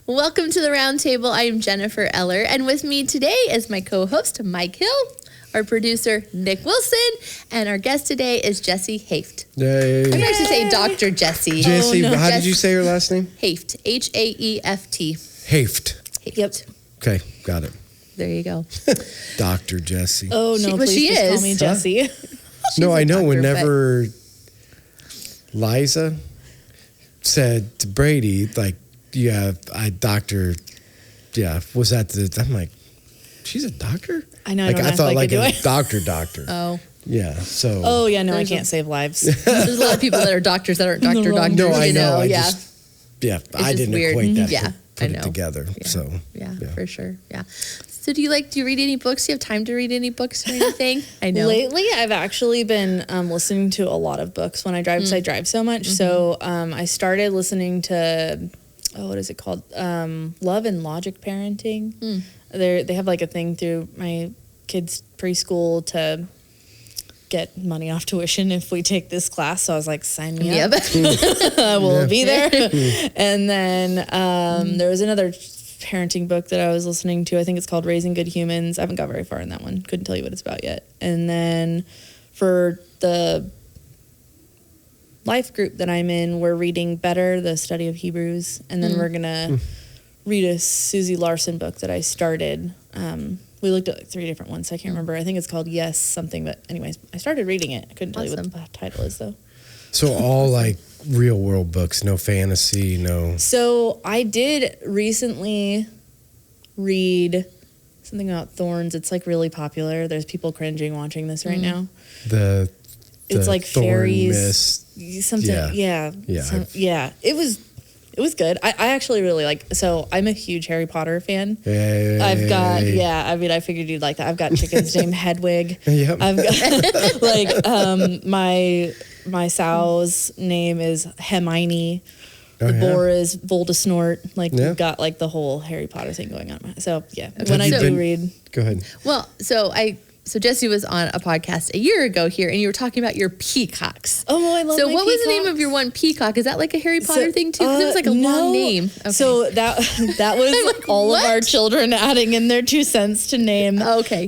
Welcome to the Roundtable. I am Jennifer Eller, and with me today is my co-host, Mike Hill, our producer, Nick Wilson, and our guest today is Jessi Haeft. Yay. I'm going to say Dr. Jessi. Jessi, how did you say your last name? Haeft, H-A-E-F-T. Haeft. Yep. Okay, got it. There you go. Dr. Jessi. Oh, no, please she just is. call me Jessi. No, I know. doctor, Whenever Liza said to Brady, like, yeah, was that I'm like, she's a doctor? I know, I Like, don't I act thought like like it, do a I? doctor. Oh. Yeah, so. Oh, yeah, no, I There's can't save lives. There's a lot of people that are doctors that aren't doctors. No, I you know. I yeah. just, I just didn't weird. equate that Yeah, to I put know. it together. Yeah. So. Yeah, for sure. Yeah. So do you read any books? Do you have time to read any books or anything? I know. Lately, I've actually been listening to a lot of books when I drive because I drive so much. So I started listening to, what is it called? Love and Logic Parenting. They have like a thing through my kids' preschool to get money off tuition if we take this class. So I was like, sign me up. I will be there. And then there was another parenting book that I was listening to. I think it's called Raising Good Humans. I haven't got very far in that one. Couldn't tell you what it's about yet. And then for the life group that I'm in, we're reading Better, the study of Hebrews. And then we're going to read a Susie Larson book that I started. We looked at like 3 different ones. I can't remember. I think it's called Yes something. But anyways, I started reading it. I couldn't tell you what the title is though. So all like real world books, no fantasy, no. So I did recently read something about thorns. It's like really popular. There's people cringing watching this right now. It's like Thorn Fairies. Mist. Something. Yeah. It was good. I actually really so I'm a huge Harry Potter fan. I've got, I figured you'd like that. I've got chickens named Hedwig. Yep. I've got my sow's name is Hermione. The boar is Voldemort. We've got like the whole Harry Potter thing going on. So yeah, when I do read. Go ahead. Well, so Jessi was on a podcast a year ago here, and you were talking about your peacocks. Oh, I love So my what was the peacocks. name of your one peacock? Is that like a Harry Potter thing too? Because it was like a long name. Okay. So that was like, all what? of our children adding in their 2 cents to name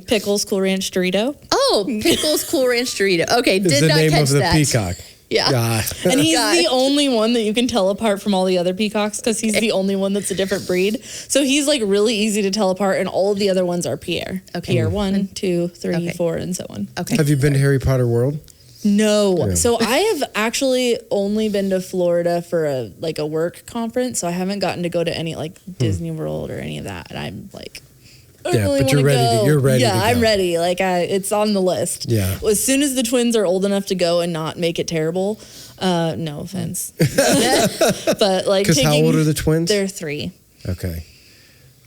Pickles Cool Ranch Dorito. Oh, Pickles Cool Ranch Dorito. Okay, It's did the not name catch of the that. peacock. Yeah. And he's the only one that you can tell apart from all the other peacocks because he's the only one that's a different breed. So he's like really easy to tell apart, and all of the other ones are Pierre. Okay. Pierre 1, 2, 3, 4, and so on. Okay. Have you been to Harry Potter World? No. Yeah. So I have actually only been to Florida for a work conference, so I haven't gotten to go to any like Disney World or any of that. And I'm like, I really but you're wanna ready. go. You're ready. Yeah, to go. I'm ready. Like it's on the list. Yeah. As soon as the twins are old enough to go and not make it terrible. No offense. But like, Because how old are the twins? They're 3. Okay.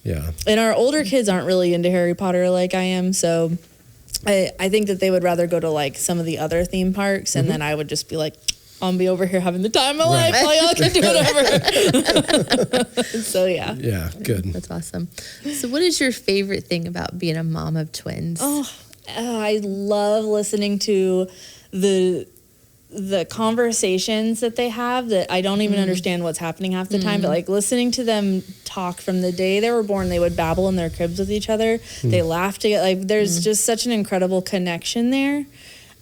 Yeah. And our older kids aren't really into Harry Potter like I am, so I think that they would rather go to like some of the other theme parks, and then I would just be like, I'll be over here having the time of my life while y'all can do whatever. So yeah. Yeah, good. That's awesome. So what is your favorite thing about being a mom of twins? Oh, I love listening to the conversations that they have that I don't even understand what's happening half the time, but like listening to them talk from the day they were born, they would babble in their cribs with each other. They laugh together. Like there's just such an incredible connection there.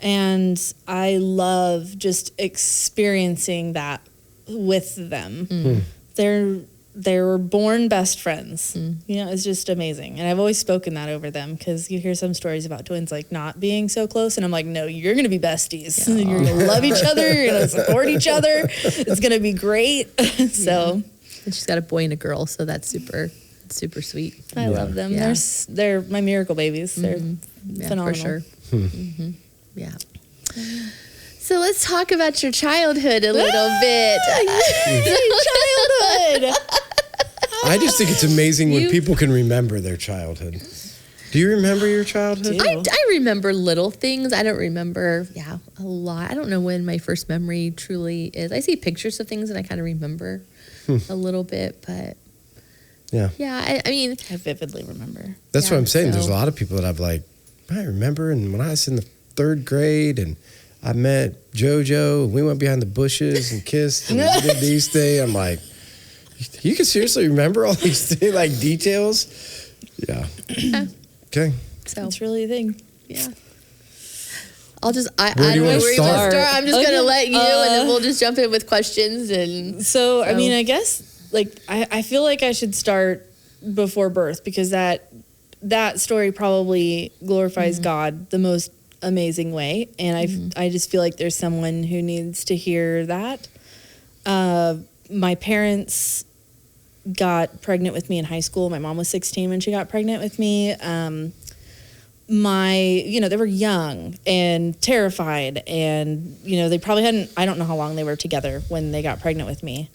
And I love just experiencing that with them. They were born best friends. You know, it's just amazing. And I've always spoken that over them because you hear some stories about twins like not being so close. And I'm like, no, you're going to be besties. Yeah. You're going to love each other. You're going to support each other. It's going to be great. So, and she's got a boy and a girl, so that's super sweet. I love them. Yeah. They're my miracle babies. They're phenomenal. For sure. Yeah. So let's talk about your childhood a little bit. Childhood. I just think it's amazing when people can remember their childhood. Do you remember your childhood? I remember little things. I don't remember, a lot. I don't know when my first memory truly is. I see pictures of things and I kind of remember a little bit, but I mean. I vividly remember. That's what I'm saying. so- There's a lot of people that I've like, I remember, and when I was in the 3rd grade and I met JoJo and we went behind the bushes and kissed and we did these things. I'm like, You can seriously remember all these things, like details? Yeah. Okay. So it's really a thing. Yeah. I don't Where do you know want to where you want to start? start. I'm just gonna let you, and then we'll just jump in with questions. So I mean, I guess like I feel like I should start before birth, because that story probably glorifies God the most amazing way, and I just feel like there's someone who needs to hear that. My parents got pregnant with me in high school. My mom was 16 when she got pregnant with me. They were young and terrified, and they probably hadn't, I don't know how long they were together when they got pregnant with me.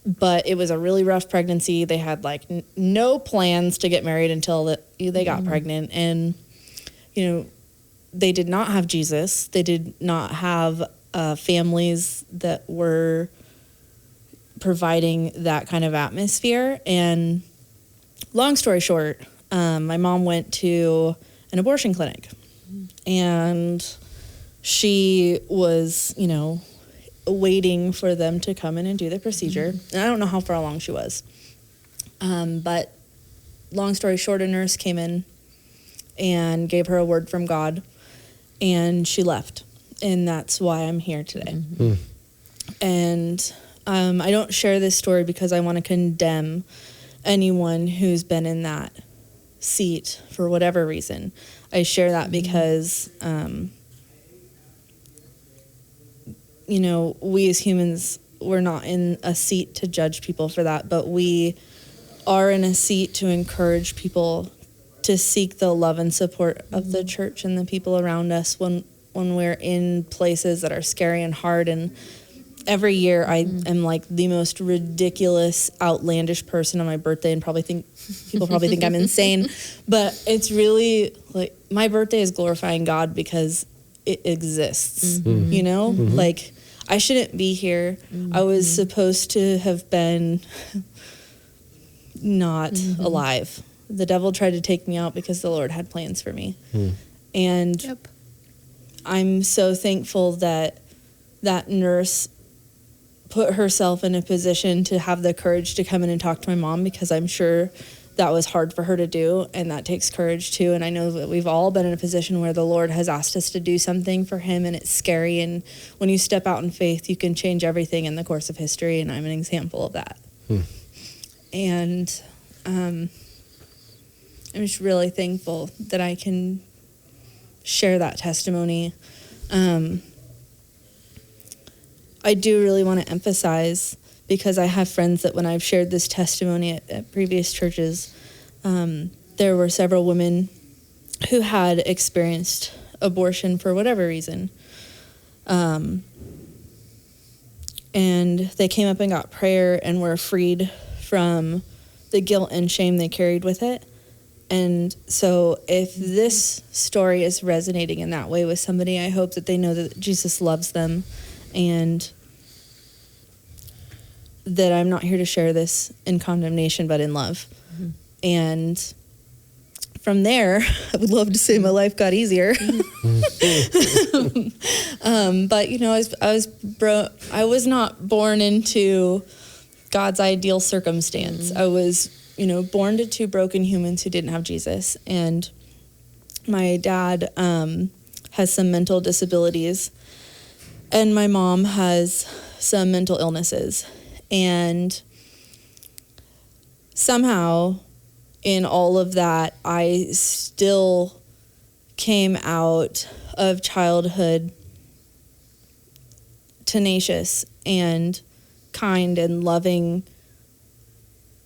But it was a really rough pregnancy. They had like no plans to get married until they got pregnant. And, they did not have Jesus. They did not have families that were providing that kind of atmosphere. And long story short, my mom went to an abortion clinic, and she was, waiting for them to come in and do the procedure. And I don't know how far along she was. But long story short, a nurse came in and gave her a word from God, and she left. And that's why I'm here today. And I don't share this story because I want to condemn anyone who's been in that seat for whatever reason. I share that because we as humans, we're not in a seat to judge people for that, but we are in a seat to encourage people to seek the love and support of the church and the people around us when we're in places that are scary and hard. And every year I am like the most ridiculous, outlandish person on my birthday, and people probably think I'm insane, but it's really like my birthday is glorifying God because it exists, like I shouldn't be here. I was supposed to have been not alive. The devil tried to take me out because the Lord had plans for me. And I'm so thankful that nurse put herself in a position to have the courage to come in and talk to my mom, because I'm sure that was hard for her to do, and that takes courage too. And I know that we've all been in a position where the Lord has asked us to do something for him, and it's scary. And when you step out in faith, you can change everything in the course of history, and I'm an example of that. And I'm just really thankful that I can share that testimony. I do really want to emphasize, because I have friends that when I've shared this testimony at previous churches, there were several women who had experienced abortion for whatever reason. And they came up and got prayer and were freed from the guilt and shame they carried with it. And so if this story is resonating in that way with somebody, I hope that they know that Jesus loves them, and that I'm not here to share this in condemnation, but in love. And from there, I would love to say my life got easier. But I was not born into God's ideal circumstance. I was, born to two broken humans who didn't have Jesus. And my dad has some mental disabilities, and my mom has some mental illnesses. And somehow in all of that, I still came out of childhood tenacious and kind and loving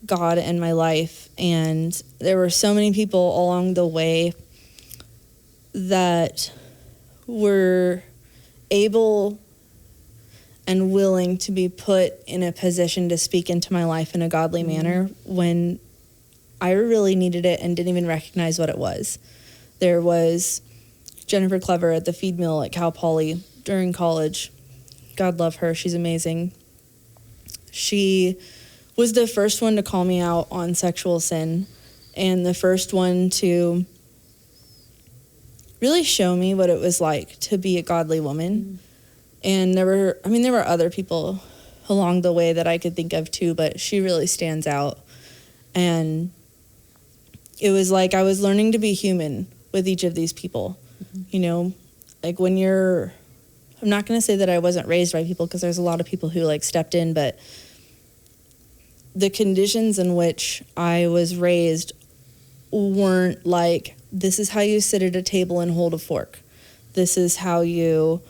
God in my life. And there were so many people along the way that were able and willing to be put in a position to speak into my life in a godly manner when I really needed it and didn't even recognize what it was. There was Jennifer Clever at the feed mill at Cal Poly during college. God love her. She's amazing. She was the first one to call me out on sexual sin, and the first one to really show me what it was like to be a godly woman. And there were other people along the way that I could think of too, but she really stands out. And it was like I was learning to be human with each of these people. You know, like when I'm not going to say that I wasn't raised by people, because there's a lot of people who like stepped in, but the conditions in which I was raised weren't like, this is how you sit at a table and hold a fork. This is how you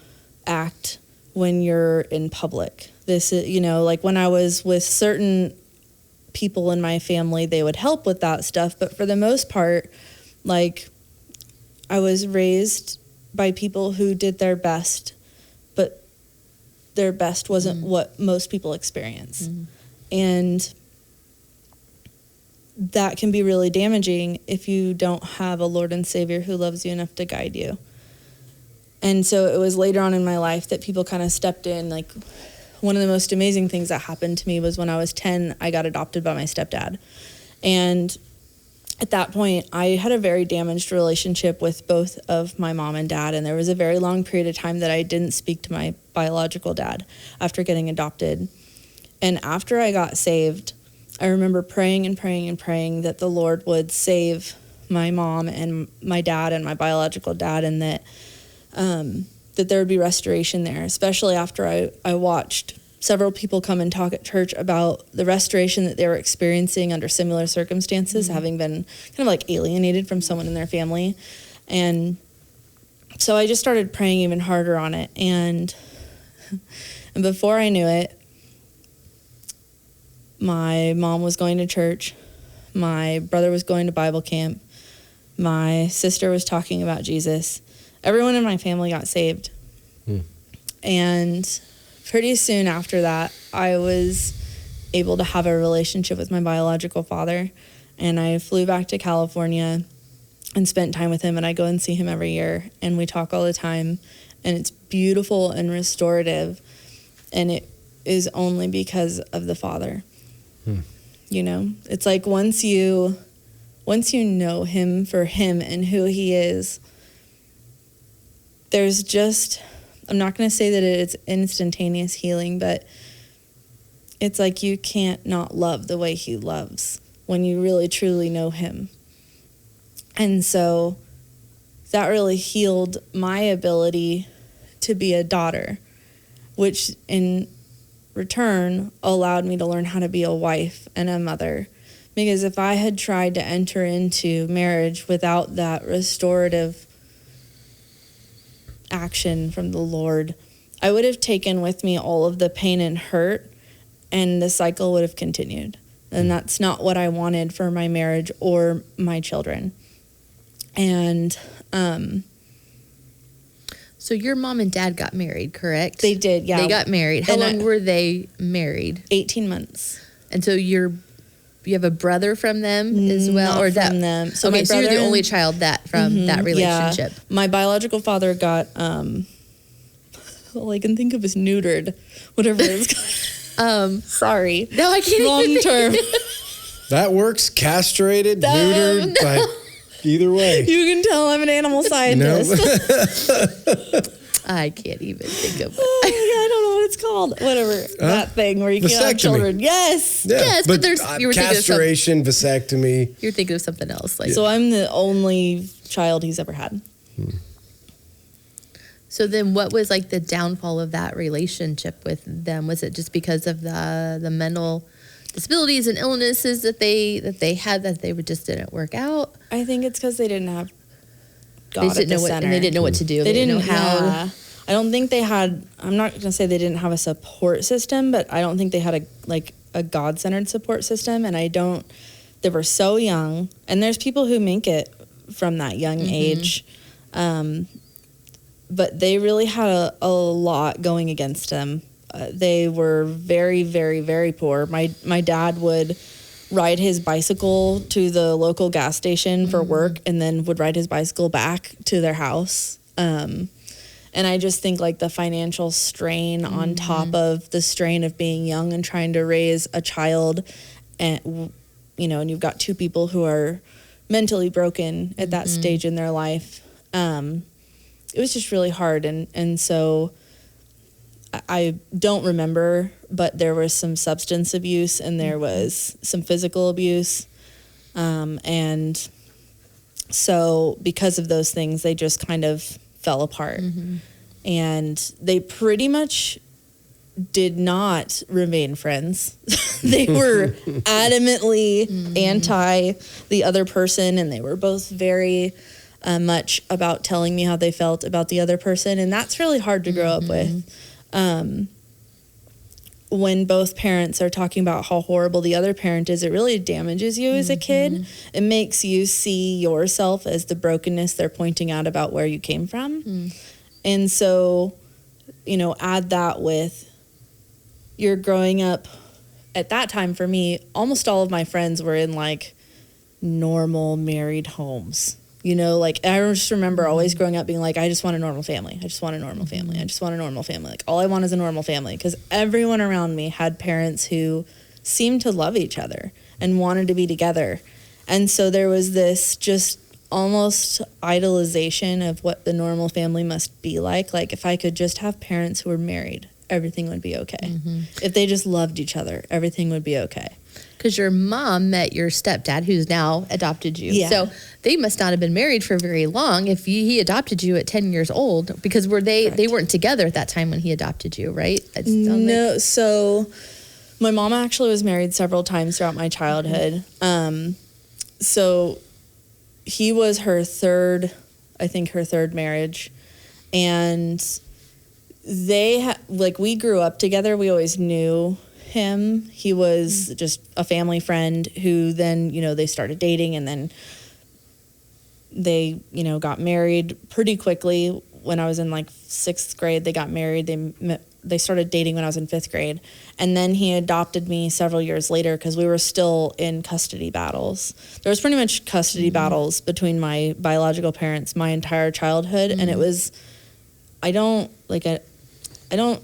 act when you're in public. This is, you know, like when I was with certain people in my family, they would help with that stuff. But for the most part, like, I was raised by people who did their best, but their best wasn't what most people experience. And that can be really damaging if you don't have a Lord and Savior who loves you enough to guide you. And so it was later on in my life that people kind of stepped in. Like, one of the most amazing things that happened to me was when I was 10, I got adopted by my stepdad. And at that point, I had a very damaged relationship with both of my mom and dad. And there was a very long period of time that I didn't speak to my biological dad after getting adopted. And after I got saved, I remember praying and praying and praying that the Lord would save my mom and my dad and my biological dad, and that there would be restoration there, especially after I watched several people come and talk at church about the restoration that they were experiencing under similar circumstances, having been kind of like alienated from someone in their family. And so I just started praying even harder on it. And before I knew it, my mom was going to church. My brother was going to Bible camp. My sister was talking about Jesus. Everyone in my family got saved. And pretty soon after that, I was able to have a relationship with my biological father. And I flew back to California and spent time with him. And I go and see him every year. And we talk all the time. And it's beautiful and restorative. And it is only because of the Father. You know, it's like once you know him for him and who he is, there's just, I'm not going to say that it's instantaneous healing, but it's like you can't not love the way he loves when you really truly know him. And so that really healed my ability to be a daughter, which in return allowed me to learn how to be a wife and a mother. Because if I had tried to enter into marriage without that restorative action from the Lord, I would have taken with me all of the pain and hurt, and the cycle would have continued. And that's not what I wanted for my marriage or my children. And so your mom and dad got married, correct? They did, yeah. They got married. How long were they married? 18 months. And so you have a brother from them as well? Not from them. So okay, so you're the only child from that relationship. Yeah. My biological father got, all I can think of is neutered, whatever it's called. Sorry. No, I can't Wrong even term. That works. Castrated, neutered, like, either way. You can tell I'm an animal scientist. I can't even think of it. I don't know what it's called. Whatever. That thing where you can't have children. Yes. Yeah, yes, but there's you were castration, vasectomy. You're thinking of something else. Like So I'm the only child he's ever had. So then what was like the downfall of that relationship with them? Was it just because of the mental disabilities and illnesses that they had that they just didn't work out? I think it's because they didn't have God they just at the didn't know center. and they didn't know what to do. They didn't know how. Yeah. I don't think they had, I'm not going to say they didn't have a support system, but I don't think they had a God-centered support system. And they were so young. And there's people who make it from that young age. But they really had a lot going against them. They were very, very, very poor. My dad would ride his bicycle to the local gas station for work and then would ride his bicycle back to their house. And I just think like the financial strain on top of the strain of being young and trying to raise a child, and and you've got two people who are mentally broken at that stage in their life. It was just really hard. And so I don't remember, but there was some substance abuse and there was some physical abuse. And so because of those things, they just kind of fell apart. And they pretty much did not remain friends. They were adamantly anti the other person, and they were both very much about telling me how they felt about the other person. And that's really hard to grow up with. When both parents are talking about how horrible the other parent is, it really damages you as a kid. It makes you see yourself as the brokenness they're pointing out about where you came from. And so, you know, add that with you're growing up. At that time, for me, almost all of my friends were in like normal married homes. You know, like I just remember always growing up being like, I just want a normal family. I just want a normal family. I just want a normal family. Like all I want is a normal family, because everyone around me had parents who seemed to love each other and wanted to be together. And so there was this just almost idolization of what the normal family must be like. Like if I could just have parents who were married, everything would be okay. If they just loved each other, everything would be okay. Because your mom met your stepdad, who's now adopted you. Yeah. So they must not have been married for very long if he adopted you at 10 years old, because they weren't together at that time when he adopted you, right? No, so my mom actually was married several times throughout my childhood. So he was her third marriage. And they, we grew up together. We always knew him. He was just a family friend who then, you know, they started dating, and then they, you know, got married pretty quickly. When I was in like 6th grade, they got married. They started dating when I was in 5th grade. And then he adopted me several years later because we were still in custody battles. There was pretty much custody battles between my biological parents my entire childhood. And it was, I don't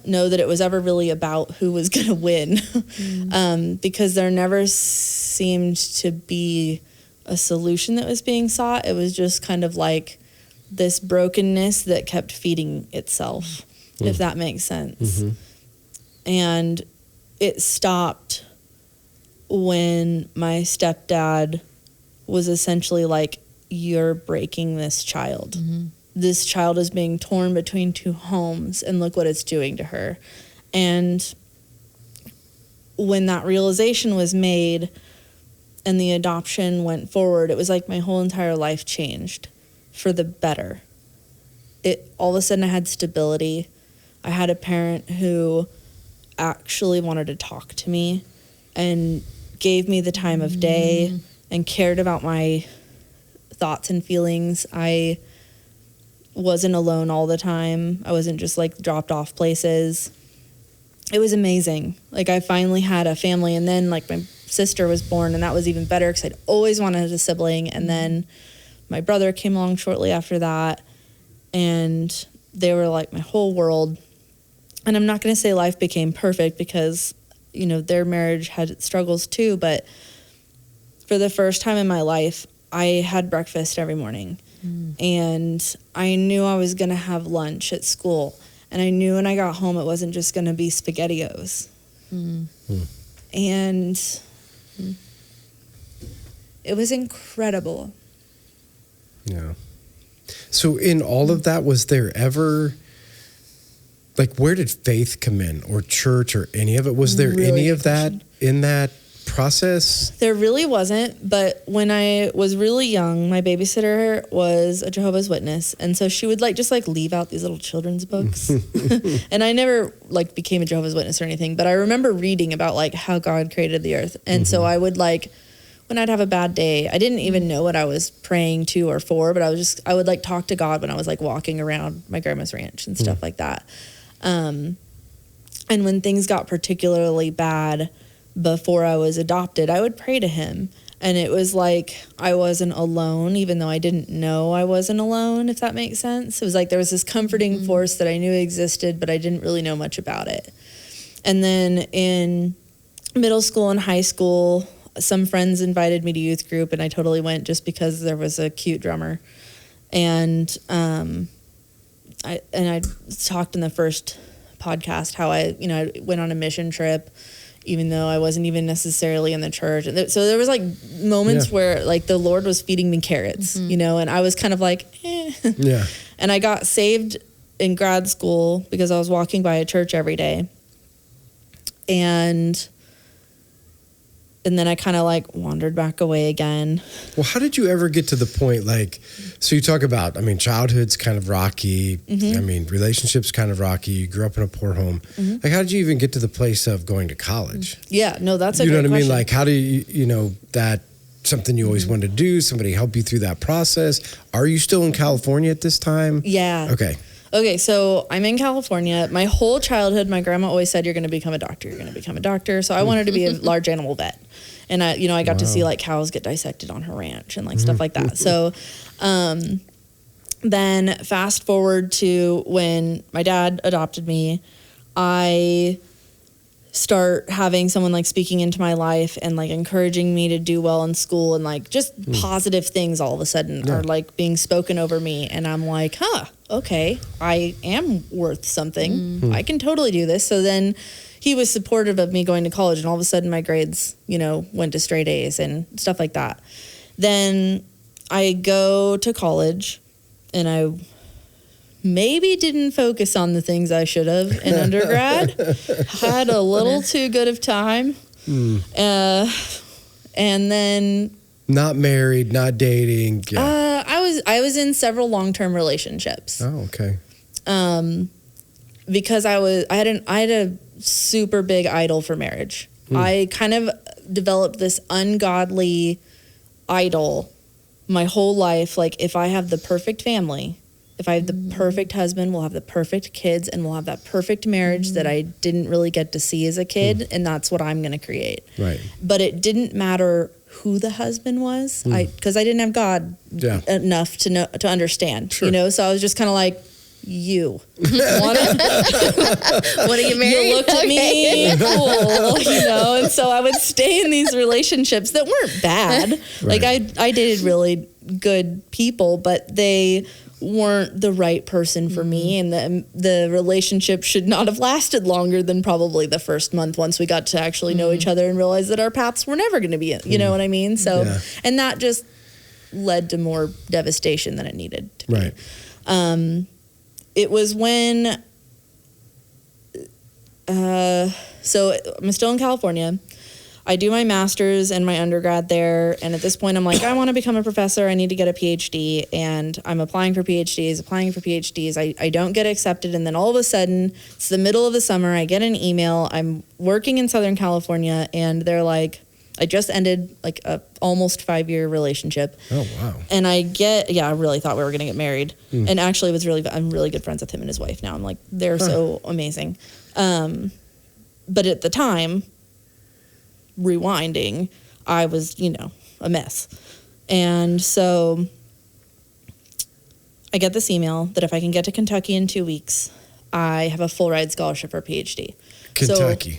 know that it was ever really about who was going to win, because there never seemed to be a solution that was being sought. It was just kind of like this brokenness that kept feeding itself, if that makes sense. And it stopped when my stepdad was essentially like, you're breaking this child. This child is being torn between 2 homes, and look what it's doing to her. And when that realization was made and the adoption went forward, it was like my whole entire life changed for the better. All of a sudden I had stability. I had a parent who actually wanted to talk to me and gave me the time of day and cared about my thoughts and feelings. I wasn't alone all the time. I wasn't just like dropped off places. It was amazing. Like I finally had a family, and then like my sister was born, and that was even better because I'd always wanted a sibling. And then my brother came along shortly after that, and they were like my whole world. And I'm not going to say life became perfect, because, you know, their marriage had its struggles too, but for the first time in my life, I had breakfast every morning. And I knew I was going to have lunch at school. And I knew when I got home, it wasn't just going to be SpaghettiOs. And it was incredible. Yeah. So in all of that, was there ever, like, where did faith come in, or church, or any of it? Was there really any of that in that process? There really wasn't, but when I was really young, my babysitter was a Jehovah's Witness, and so she would just leave out these little children's books. And I never became a Jehovah's Witness or anything, but I remember reading about how God created the earth. And so I would when I'd have a bad day, I didn't even know what I was praying to or for, but I would talk to God when I was walking around my grandma's ranch and stuff like that. And when things got particularly bad before I was adopted, I would pray to him. And it was like I wasn't alone, even though I didn't know I wasn't alone, if that makes sense. It was like there was this comforting force that I knew existed, but I didn't really know much about it. And then in middle school and high school, some friends invited me to youth group, and I totally went just because there was a cute drummer. And I talked in the first podcast how I went on a mission trip, even though I wasn't even necessarily in the church. So there was like moments where like the Lord was feeding me carrots, and I was kind of like, eh. Yeah. And I got saved in grad school because I was walking by a church every day. And then I kind of like wandered back away again. Well, how did you ever get to the point, like, so you talk about, I mean, childhood's kind of rocky. I mean, relationships kind of rocky. You grew up in a poor home. Like, how did you even get to the place of going to college? Yeah, no, that's a great question. You know what I mean? Like, how do you, that something you always wanted to do, somebody help you through that process? Are you still in California at this time? Yeah. Okay, so I'm in California. My whole childhood, my grandma always said, you're going to become a doctor. You're going to become a doctor. So I wanted to be a large animal vet. And I got to see like cows get dissected on her ranch and like stuff like that. So then fast forward to when my dad adopted me, I start having someone like speaking into my life and like encouraging me to do well in school, and like just positive things all of a sudden are like being spoken over me. And I'm like, okay, I am worth something. I can totally do this. So then he was supportive of me going to college, and all of a sudden my grades, went to straight A's and stuff like that. Then I go to college, and I maybe didn't focus on the things I should have in undergrad. Had a little too good of time. And then... Not married, not dating. Yeah. I was in several long-term relationships. Oh, okay. Because I had a super big idol for marriage. I kind of developed this ungodly idol my whole life. Like, if I have the perfect family, if I have the perfect husband, we'll have the perfect kids, and we'll have that perfect marriage that I didn't really get to see as a kid, and that's what I'm going to create. Right. But it didn't matter who the husband was, because I didn't have God enough to understand. Sure. So I was just kind of like, you want to get married? You looked at me, cool, and so I would stay in these relationships that weren't bad. Right. Like I dated really good people, but they weren't the right person for me, and the relationship should not have lasted longer than probably the first month once we got to actually know each other and realize that our paths were never going to be, you know what I mean? So, and that just led to more devastation than it needed to be. Right. It was when, so I'm still in California. I do my master's and my undergrad there. And at this point, I'm like, I want to become a professor. I need to get a PhD. And I'm applying for PhDs. I don't get accepted. And then all of a sudden, it's the middle of the summer. I get an email. I'm working in Southern California. And they're like, I just ended like a almost 5-year relationship. Oh, wow. And I really thought we were going to get married. And actually I'm really good friends with him and his wife now. I'm like, they're so amazing. But at the time, rewinding, I was, a mess. And so I get this email that if I can get to Kentucky in 2 weeks, I have a full ride scholarship for a PhD.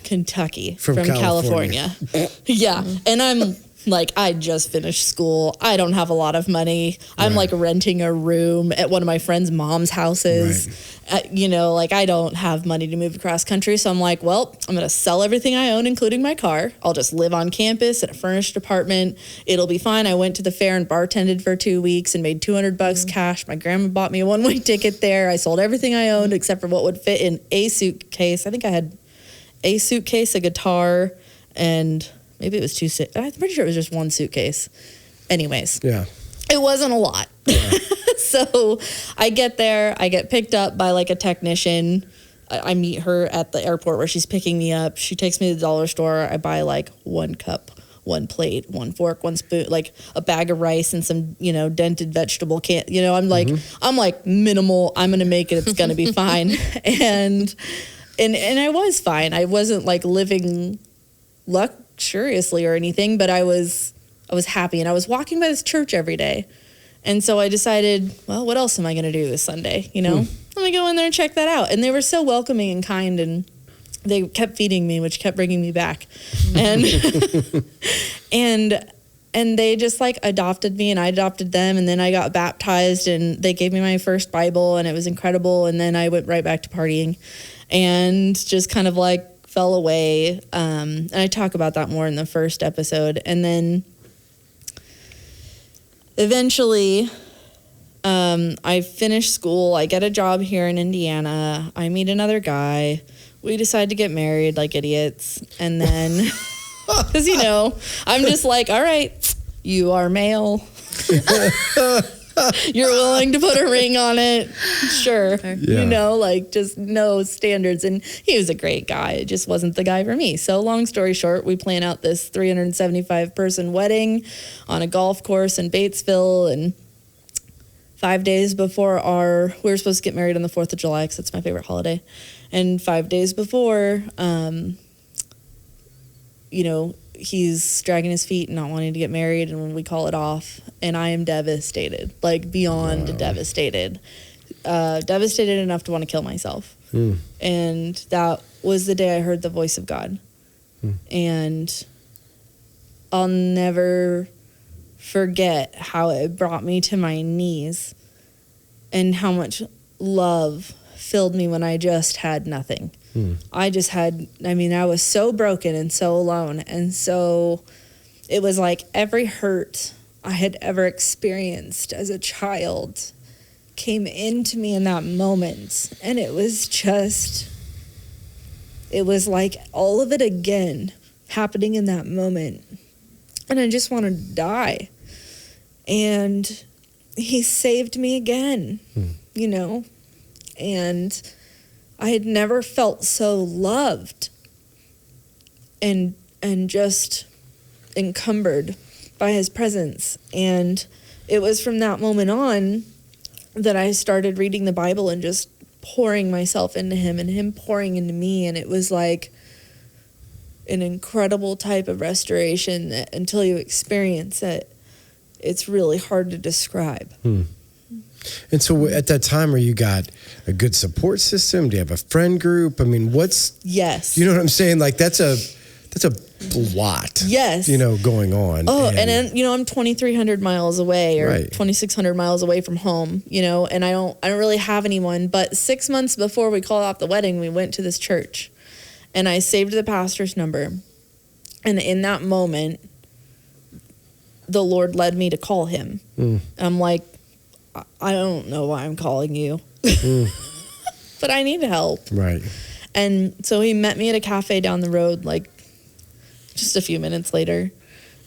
Kentucky from California. Yeah. And I'm like, I just finished school. I don't have a lot of money. I'm like renting a room at one of my friend's mom's houses. Like I don't have money to move across country. So I'm like, well, I'm going to sell everything I own, including my car. I'll just live on campus in a furnished apartment. It'll be fine. I went to the fair and bartended for 2 weeks and made $200 cash. My grandma bought me a one-way ticket there. I sold everything I owned except for what would fit in a suitcase. I think I had a suitcase, a guitar, and maybe it was I'm pretty sure it was just one suitcase. Anyways. Yeah. It wasn't a lot. Yeah. So I get there. I get picked up by like a technician. I meet her at the airport where she's picking me up. She takes me to the dollar store. I buy like 1 cup, 1 plate, 1 fork, 1 spoon, like a bag of rice and some, dented vegetable can. I'm like minimal. I'm going to make it. It's going to be fine. And I was fine. I wasn't like living luxuriously or anything, but I was happy, and I was walking by this church every day. And so I decided, well, what else am I going to do this Sunday? Let me go in there and check that out. And they were so welcoming and kind, and they kept feeding me, which kept bringing me back. And and they just like adopted me, and I adopted them, and then I got baptized, and they gave me my first Bible, and it was incredible. And then I went right back to partying. and just kind of like fell away. And I talk about that more in the first episode. And then eventually, I finish school. I get a job here in Indiana. I meet another guy. We decide to get married like idiots. And then, because, you know, I'm just like, all right, you are male. You're willing to put a ring on it. Sure. Yeah. You know, like just no standards. And he was a great guy. It just wasn't the guy for me. So long story short, we plan out this 375 person wedding on a golf course in Batesville. And 5 days before we were supposed to get married on the 4th of July, because that's my favorite holiday. And 5 days before, you know, he's dragging his feet and not wanting to get married, and when we call it off, and I am devastated, like beyond devastated. Devastated enough to want to kill myself. And that was the day I heard the voice of God. And I'll never forget how it brought me to my knees and how much love filled me when I just had nothing. I was so broken and so alone. And so it was like every hurt I had ever experienced as a child came into me in that moment. And it was like all of it again happening in that moment. And I just want to die. And he saved me again, you know? And I had never felt so loved and just encumbered by his presence. And it was from that moment on that I started reading the Bible and just pouring myself into him and him pouring into me. And it was like an incredible type of restoration that until you experience it, it's really hard to describe. And so at that time, you got a good support system? Do you have a friend group? I mean, Yes. You know what I'm saying? Like that's a lot. Yes. You know, going on. Oh, and then, you know, I'm 2,300 miles away or right. 2,600 miles away from home, you know, and I don't really have anyone. But 6 months before we called off the wedding, we went to this church and I saved the pastor's number. And in that moment, the Lord led me to call him. And I'm like, I don't know why I'm calling you, but I need help. Right. And so he met me at a cafe down the road, like just a few minutes later,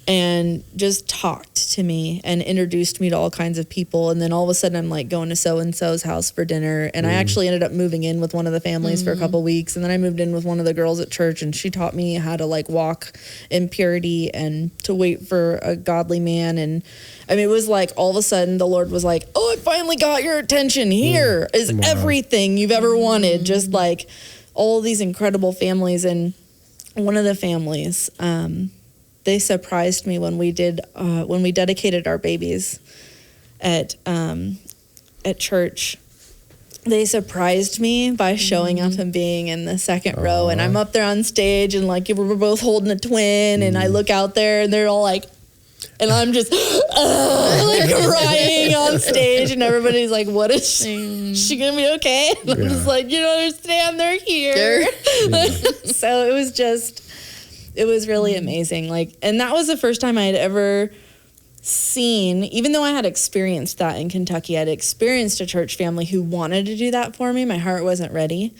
and just talked to me and introduced me to all kinds of people. And then all of a sudden I'm like going to so-and-so's house for dinner. And I actually ended up moving in with one of the families for a couple of weeks. And then I moved in with one of the girls at church, and she taught me how to like walk in purity and to wait for a godly man. And I mean, it was like all of a sudden the Lord was like, oh, I finally got your attention. Here is everything you've ever wanted. Just like all these incredible families. And one of the families, they surprised me when we dedicated our babies at church. They surprised me by showing up and being in the second row, and I'm up there on stage, and like we're both holding a twin, and I look out there, and they're all like, and I'm just like crying on stage, and everybody's like, "What is she gonna be okay?" And I'm just like, "You don't understand, they're here." So it was really amazing. Like, and that was the first time I had ever seen, even though I had experienced that in Kentucky, I'd experienced a church family who wanted to do that for me. My heart wasn't ready.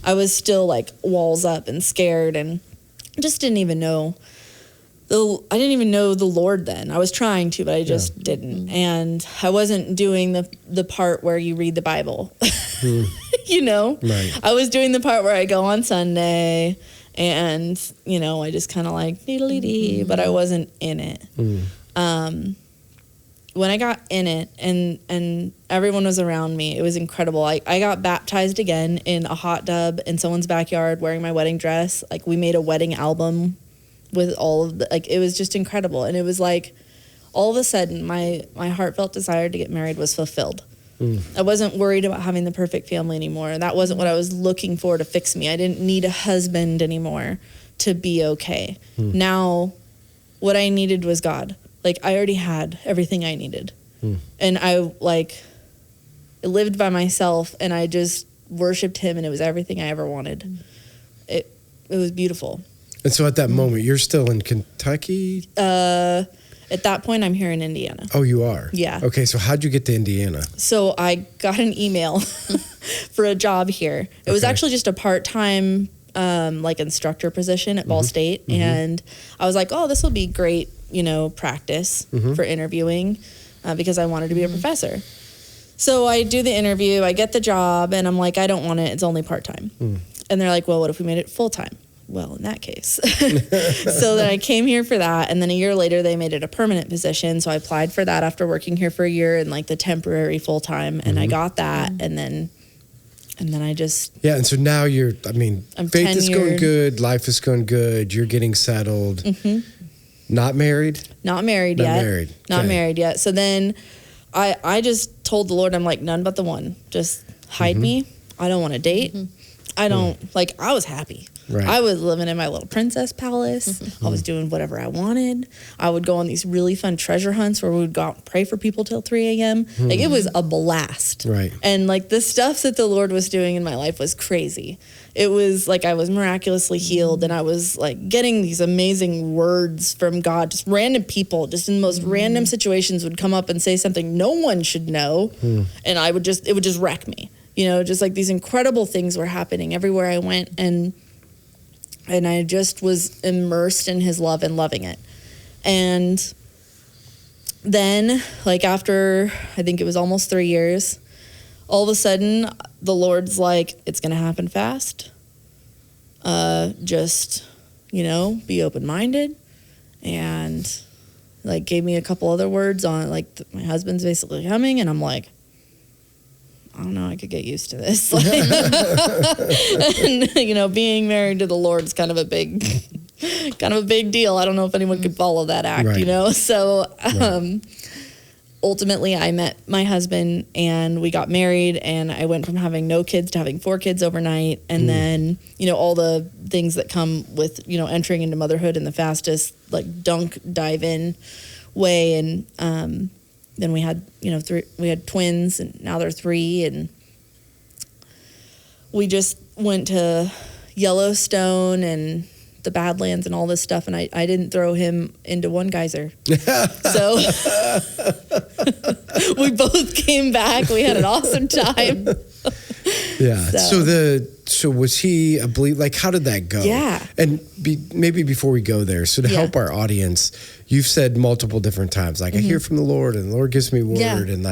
I was still like walls up and scared, and just didn't even know the Lord then. I was trying to, but I just didn't. And I wasn't doing the part where you read the Bible. You know? Right. I was doing the part where I go on Sunday and, you know, I just kind of like dee-dee-dee, but I wasn't in it. When I got in it and everyone was around me, it was incredible. I got baptized again in a hot tub in someone's backyard wearing my wedding dress. Like, we made a wedding album with all of the, like, it was just incredible. And it was like, all of a sudden, my heartfelt desire to get married was fulfilled. I wasn't worried about having the perfect family anymore. That wasn't what I was looking for to fix me. I didn't need a husband anymore to be okay. Now, what I needed was God. Like, I already had everything I needed. And I lived by myself, and I just worshiped him, and it was everything I ever wanted. It was beautiful. And so at that moment, you're still in Kentucky? At that point, I'm here in Indiana. Oh, you are? Yeah. Okay, so how'd you get to Indiana? So I got an email for a job here. It was actually just a part-time like instructor position at Ball State. And I was like, oh, this will be great, practice for interviewing because I wanted to be a professor. So I do the interview, I get the job, and I'm like, I don't want it. It's only part-time. And they're like, well, what if we made it full-time? Well, in that case. So then I came here for that. And then a year later, they made it a permanent position. So I applied for that after working here for a year in like the temporary full-time. And I got that. And then I just... Yeah, and so now I'm faith is going good, life is going good, you're getting settled. Not married? Not married yet. Not married yet. So then I just told the Lord, I'm like, none but the one. Just hide me. I don't want to date. I don't... I was happy. Right. I was living in my little princess palace. I was doing whatever I wanted. I would go on these really fun treasure hunts where we would go out and pray for people till 3 a.m. It was a blast. Right. And the stuff that the Lord was doing in my life was crazy. It was I was miraculously healed, and I was getting these amazing words from God. Just random people, just in the most random situations, would come up and say something no one should know, and it would just wreck me. Just these incredible things were happening everywhere I went, and I just was immersed in his love and loving it. And then, after, I think it was almost 3 years, all of a sudden, the Lord's like, it's going to happen fast. Just, be open-minded. And, gave me a couple other words on, my husband's basically coming, and I'm like, I don't know, I could get used to this. And, being married to the Lord is kind of a big deal. I don't know if anyone could follow that act, right. So ultimately I met my husband and we got married, and I went from having no kids to having 4 kids overnight. And then, all the things that come with, entering into motherhood in the fastest, dive in way. And, then we had, we had twins, and now they're 3, and we just went to Yellowstone and the Badlands and all this stuff, and I didn't throw him into one geyser. So we both came back. We had an awesome time. Yeah. So was he a believer? How did that go? Yeah. And maybe before we go there, so to help our audience, you've said multiple different times, I hear from the Lord, and the Lord gives me word, and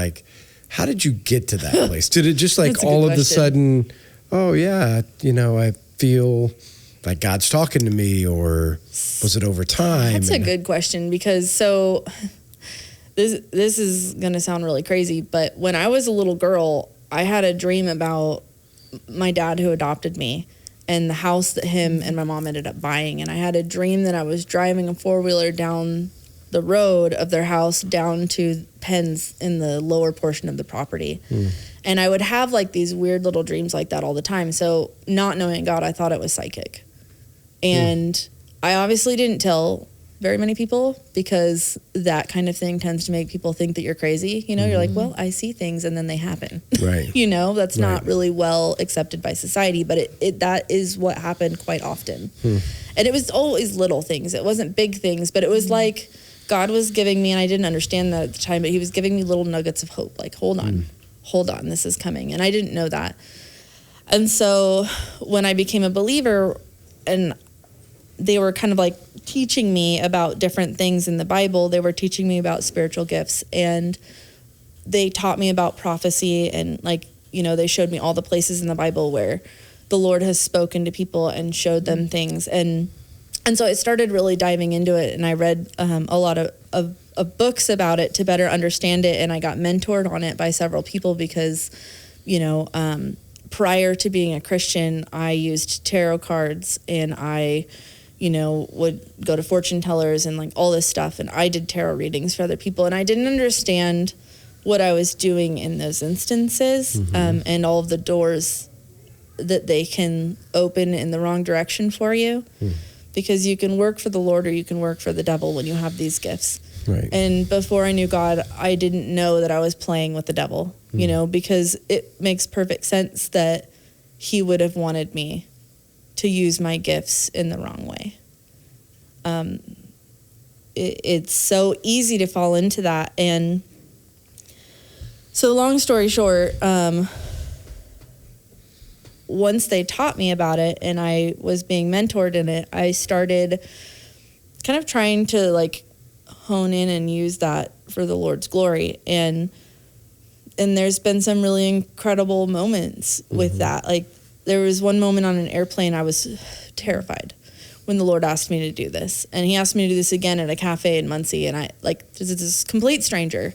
how did you get to that place? Did it just all of a sudden, oh yeah, I feel like God's talking to me, or was it over time? That's a good question, because this is going to sound really crazy, but when I was a little girl, I had a dream about my dad who adopted me and the house that him and my mom ended up buying. And I had a dream that I was driving a 4-wheeler down the road of their house down to pens in the lower portion of the property. And I would have these weird little dreams like that all the time. So not knowing God, I thought it was psychic. And I obviously didn't tell very many people, because that kind of thing tends to make people think that you're crazy. You're like, well, I see things and then they happen. Right. That's not really well accepted by society, but that is what happened quite often. And it was always little things. It wasn't big things, but it was God was giving me, and I didn't understand that at the time, but he was giving me little nuggets of hope. Hold on, this is coming. And I didn't know that. And so when I became a believer, and they were kind of teaching me about different things in the Bible. They were teaching me about spiritual gifts, and they taught me about prophecy, and they showed me all the places in the Bible where the Lord has spoken to people and showed them things. And so I started really diving into it, and I read a lot of books about it to better understand it. And I got mentored on it by several people because, prior to being a Christian, I used tarot cards, and I would go to fortune tellers and all this stuff. And I did tarot readings for other people, and I didn't understand what I was doing in those instances, and all of the doors that they can open in the wrong direction for you, because you can work for the Lord or you can work for the devil when you have these gifts. Right. And before I knew God, I didn't know that I was playing with the devil, because it makes perfect sense that he would have wanted me to use my gifts in the wrong way. It's so easy to fall into that. And so long story short, once they taught me about it and I was being mentored in it, I started kind of trying to like hone in and use that for the Lord's glory. And there's been some really incredible moments with that. Like there was one moment on an airplane I was terrified when the Lord asked me to do this. And he asked me to do this again at a cafe in Muncie. And I, like, this complete stranger.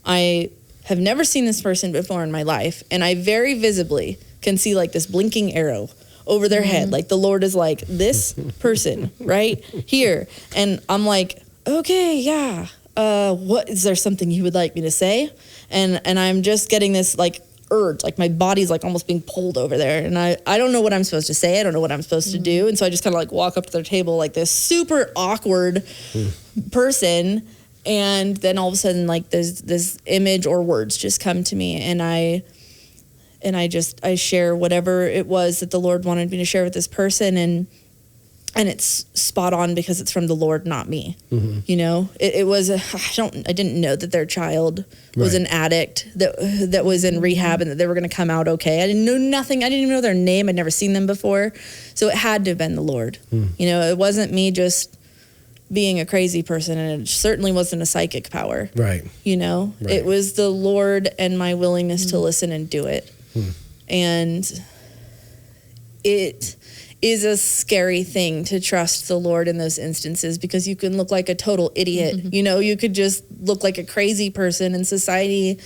I have never seen this person before in my life. And I very visibly can see, like, this blinking arrow over their head. Like, the Lord is like, this person right here. And I'm like, okay, yeah. What, is there something you would like me to say? And I'm just getting this, like, urge, like my body's like almost being pulled over there, and I don't know what I'm supposed to say. I don't know what I'm supposed to do, and so I just kind of like walk up to their table like this super awkward person, and then all of a sudden like this image or words just come to me, and I share whatever it was that the Lord wanted me to share with this person, and it's spot on because it's from the Lord, not me. You know, it was I didn't know that their child was an addict that was in rehab and that they were going to come out okay. I didn't know nothing. I didn't even know their name. I'd never seen them before. So it had to have been the Lord. You know, it wasn't me just being a crazy person, and it certainly wasn't a psychic power. Right. You know, it was the Lord and my willingness to listen and do it. And it is a scary thing to trust the Lord in those instances, because you can look like a total idiot. You know, you could just look like a crazy person, and society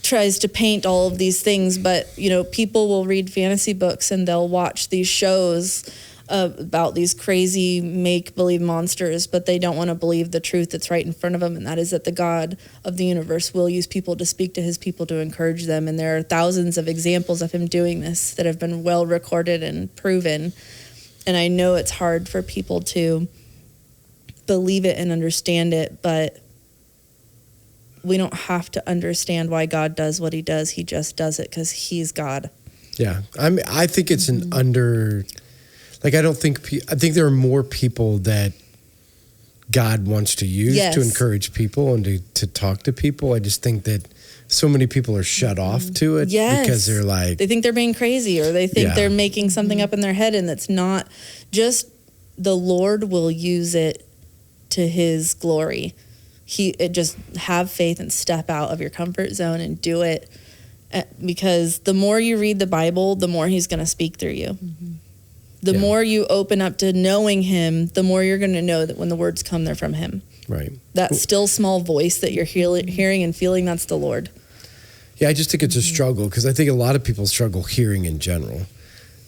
tries to paint all of these things. But, you know, people will read fantasy books and they'll watch these shows about these crazy make-believe monsters, but they don't want to believe the truth that's right in front of them, and that is that the God of the universe will use people to speak to his people to encourage them. And there are thousands of examples of him doing this that have been well recorded and proven. And I know it's hard for people to believe it and understand it, but we don't have to understand why God does what he does. He just does it because he's God. Yeah. I think it's an I think there are more people that God wants to use to encourage people and to talk to people. I just think that so many people are shut off to it because they're like, they think they're being crazy, or they think they're making something up in their head, and it's not. Just the Lord will use it to his glory. Just have faith and step out of your comfort zone and do it, because the more you read the Bible, the more he's going to speak through you. The more you open up to knowing him, the more you're going to know that when the words come, they're from him. Right. That still small voice that you're hearing and feeling, that's the Lord. Yeah, I just think it's a struggle, because I think a lot of people struggle hearing in general.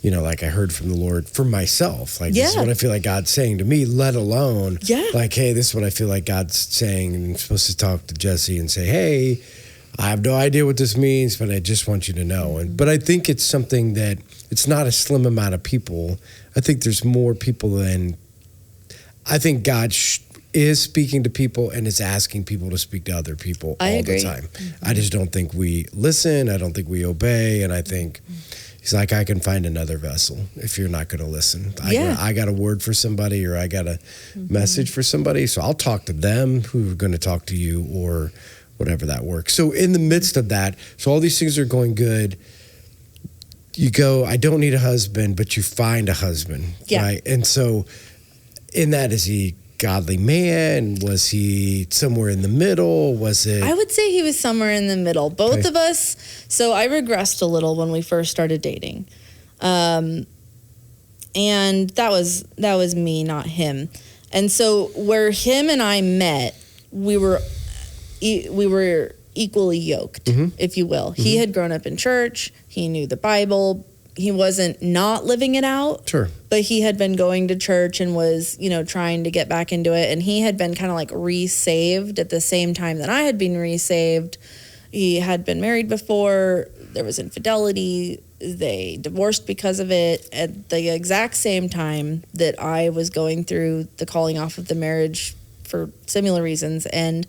You know, like I heard from the Lord for myself. Like, this is what I feel like God's saying to me, let alone like, hey, this is what I feel like God's saying. And I'm supposed to talk to Jessi and say, hey, I have no idea what this means, but I just want you to know. But I think it's something that it's not a slim amount of people. I think there's more people than, I think God is speaking to people and is asking people to speak to other people all the time. I just don't think we listen. I don't think we obey. And I think he's like, I can find another vessel if you're not going to listen. I got a word for somebody, or I got a message for somebody. So I'll talk to them who are going to talk to you, or whatever that works. So in the midst of that, so all these things are going good. You go, I don't need a husband, but you find a husband, right? And so in that, is he godly man? Was he somewhere in the middle? Was it? I would say he was somewhere in the middle. Both of us. So I regressed a little when we first started dating. And that was me, not him. And so where him and I met, we were equally yoked, if you will. He had grown up in church. He knew the Bible. He wasn't not living it out. Sure. But he had been going to church and was, trying to get back into it. And he had been kind of like re-saved at the same time that I had been re-saved. He had been married before. There was infidelity. They divorced because of it at the exact same time that I was going through the calling off of the marriage for similar reasons. And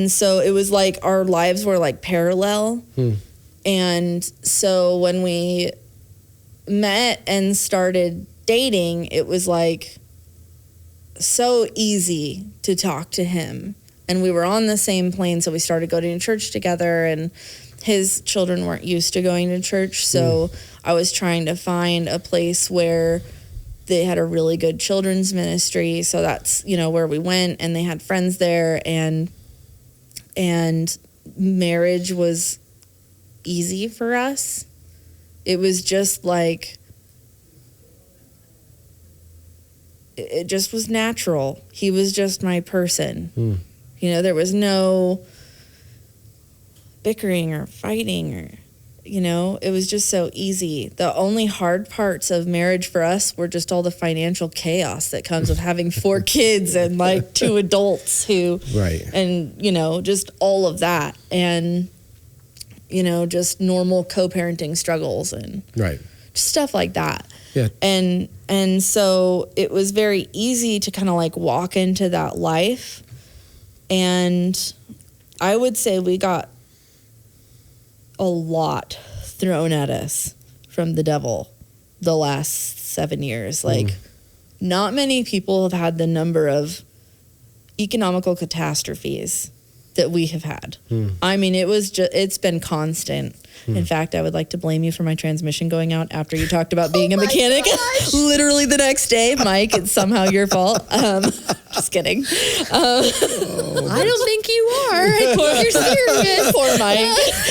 so it was like our lives were like parallel. And so when we met and started dating, it was like so easy to talk to him. And we were on the same plane, so we started going to church together, and his children weren't used to going to church, so I was trying to find a place where they had a really good children's ministry, so that's, you know, where we went, and they had friends there, and marriage was easy for us. It was just like, it just was natural. He was just my person. You know, there was no bickering or fighting, or, you know, it was just so easy. The only hard parts of marriage for us were just all the financial chaos that comes with having 4 kids and like 2 adults and, you know, just all of that. And, you know, just normal co-parenting struggles and just stuff like that. Yeah. And so it was very easy to kind of like walk into that life. And I would say we got a lot thrown at us from the devil the last 7 years. Like, not many people have had the number of economical catastrophes that we have had. I mean, it's been constant. In fact, I would like to blame you for my transmission going out after you talked about being a mechanic. Literally the next day, Mike, it's somehow your fault. Just kidding. I don't think you are. I think you're serious. Poor Mike.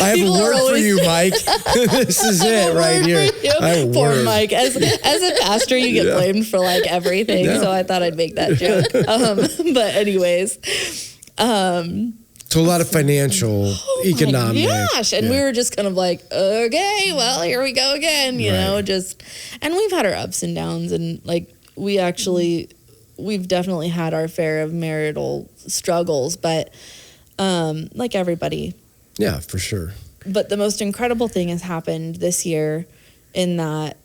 I have a word for you, Mike. This is it right here. Poor Mike. As a pastor, you get blamed for like everything. So I thought I'd make that joke. But anyways, so a lot of financial, economic. Gosh, and we were just kind of like, okay, well, here we go again, you know, just, and we've had our ups and downs, and like we've definitely had our fair of marital struggles, but like everybody. Yeah, for sure. But the most incredible thing has happened this year in that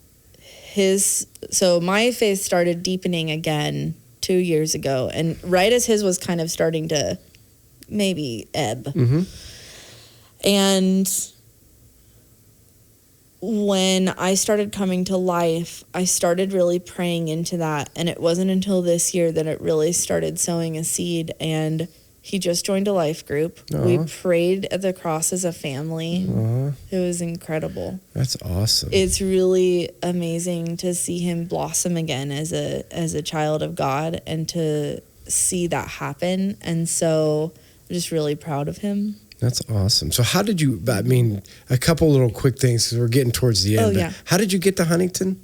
so my faith started deepening again 2 years ago, and right as his was kind of starting to maybe ebb. And when I started coming to life, I started really praying into that. And it wasn't until this year that it really started sowing a seed. And he just joined a life group. We prayed at the cross as a family. It was incredible. That's awesome. It's really amazing to see him blossom again as a child of God, and to see that happen. And so I'm just really proud of him. That's awesome. So how did you, I mean, a couple little quick things because we're getting towards the end. But how did you get to Huntington?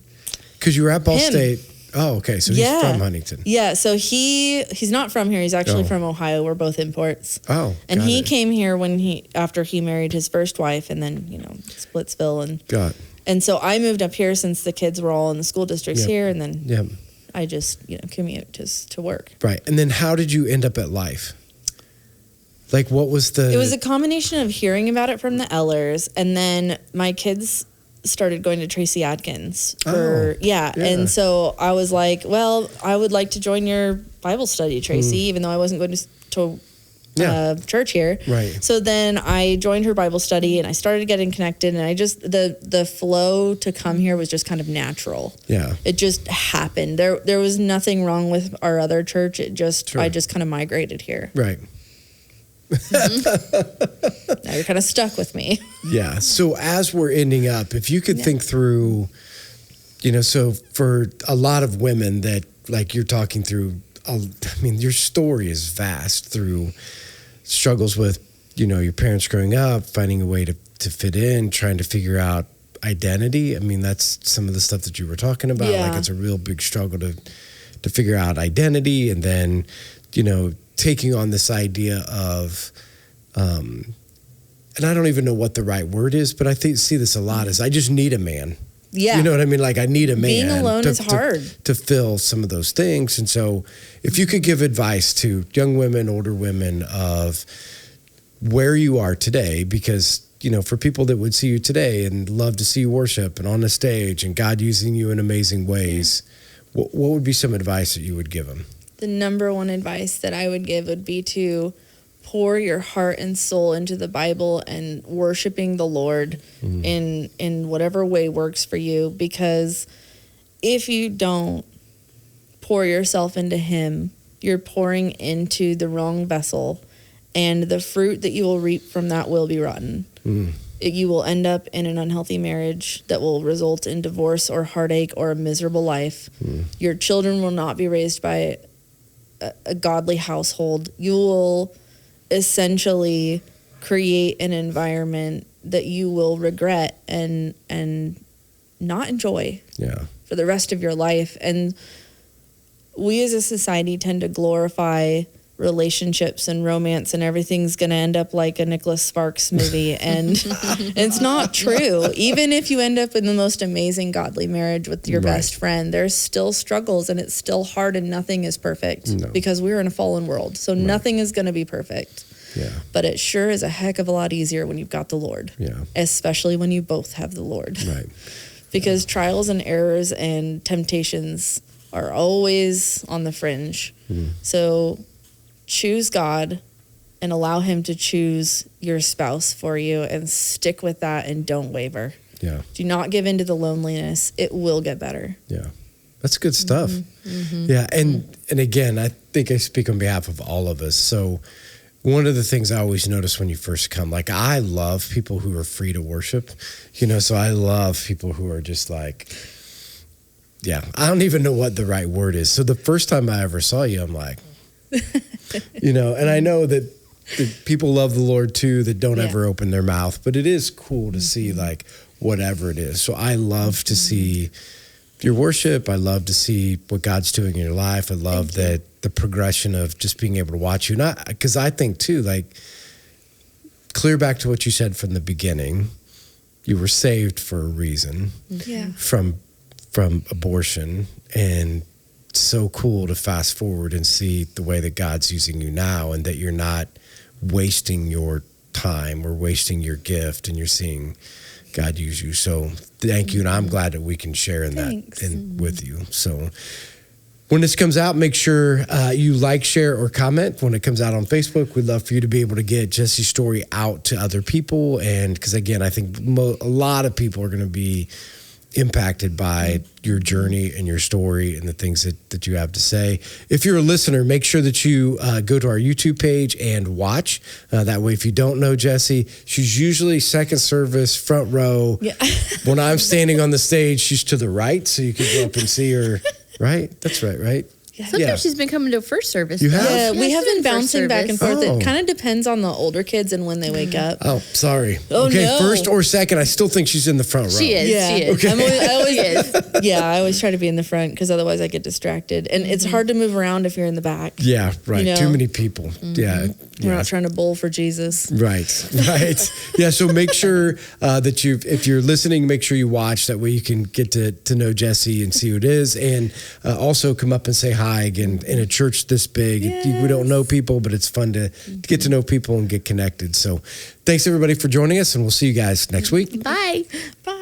Because you were at Ball State. Oh, okay. So he's from Huntington. Yeah. So he's not from here. He's actually from Ohio. We're both imports. Oh, and he came here after he married his first wife, and then, you know, Splitsville. And so I moved up here since the kids were all in the school districts here. And then I just, you know, commute to work. Right. And then how did you end up at Life? Like, what was It was a combination of hearing about it from the Ellers, and then my kids started going to Tracy Adkins. And so I was like, well, I would like to join your Bible study, Tracy, even though I wasn't going to church here. Right. So then I joined her Bible study, and I started getting connected, and I just, the flow to come here was just kind of natural. Yeah. It just happened. There was nothing wrong with our other church. It just, I just kind of migrated here. Right. Now you're kind of stuck with me. Yeah. So as we're ending up, if you could think through, you know, so for a lot of women that, like, you're talking through, I mean, your story is vast through struggles with, you know, your parents growing up, finding a way to fit in, trying to figure out identity. I mean, that's some of the stuff that you were talking about. Like, it's a real big struggle to figure out identity, and then, you know, taking on this idea of, and I don't even know what the right word is, but I see this a lot, is I just need a man. Yeah. You know what I mean? Like, I need a man. Being alone is hard. To fill some of those things. And so if you could give advice to young women, older women, of where you are today, because, you know, for people that would see you today and love to see you worship and on the stage and God using you in amazing ways, what would be some advice that you would give them? The number one advice that I would give would be to pour your heart and soul into the Bible and worshiping the Lord in whatever way works for you. Because if you don't pour yourself into him, you're pouring into the wrong vessel, and the fruit that you will reap from that will be rotten. You will end up in an unhealthy marriage that will result in divorce or heartache or a miserable life. Your children will not be raised by a godly household. You will essentially create an environment that you will regret and not enjoy for the rest of your life. And we as a society tend to glorify relationships and romance, and everything's going to end up like a Nicholas Sparks movie. And it's not true. Even if you end up in the most amazing godly marriage with your best friend, there's still struggles, and it's still hard, and nothing is perfect because we're in a fallen world. So nothing is going to be perfect. But it sure is a heck of a lot easier when you've got the Lord, especially when you both have the Lord. Because trials and errors and temptations are always on the fringe. So choose God and allow him to choose your spouse for you, and stick with that and don't waver. Do not give in to the loneliness. It will get better. That's good stuff. And again, I think I speak on behalf of all of us. So one of the things I always notice when you first come, like, I love people who are free to worship, so I love people who are just like, I don't even know what the right word is. So the first time I ever saw you, I'm like, and I know that people love the Lord too, that don't ever open their mouth, but it is cool to see like whatever it is. So I love to see your worship. I love to see what God's doing in your life. I love that the progression of just being able to watch you. Not because I think too, like, clear back to what you said from the beginning, you were saved for a reason from abortion, and so cool to fast forward and see the way that God's using you now, and that you're not wasting your time or wasting your gift, and you're seeing God use you. So thank you. And I'm glad that we can share in that with you. So when this comes out, make sure you like, share, or comment. When it comes out on Facebook, we'd love for you to be able to get Jessi's story out to other people. And because again, I think a lot of people are going to be impacted by your journey and your story and the things that you have to say. If you're a listener, make sure that you go to our YouTube page and watch. That way, if you don't know Jessi, she's usually second service, front row. When I'm standing on the stage, she's to the right, so you can go up and see her. Right? That's right? Sometimes she's been coming to first service. You have? Yeah, we have been bouncing back and forth. It kind of depends on the older kids and when they wake up. Oh, sorry. Oh, okay, no. First or second, I still think she's in the front row. She is. Okay. I always try to be in the front because otherwise I get distracted. And it's hard to move around if you're in the back. Yeah, right. Too many people. We're not trying to bowl for Jesus. Right. So make sure that if you're listening, make sure you watch. That way you can get to know Jessi and see who it is. And also come up and say hi again in a church this big. We don't know people, but it's fun to get to know people and get connected. So thanks everybody for joining us, and we'll see you guys next week. Bye. Bye.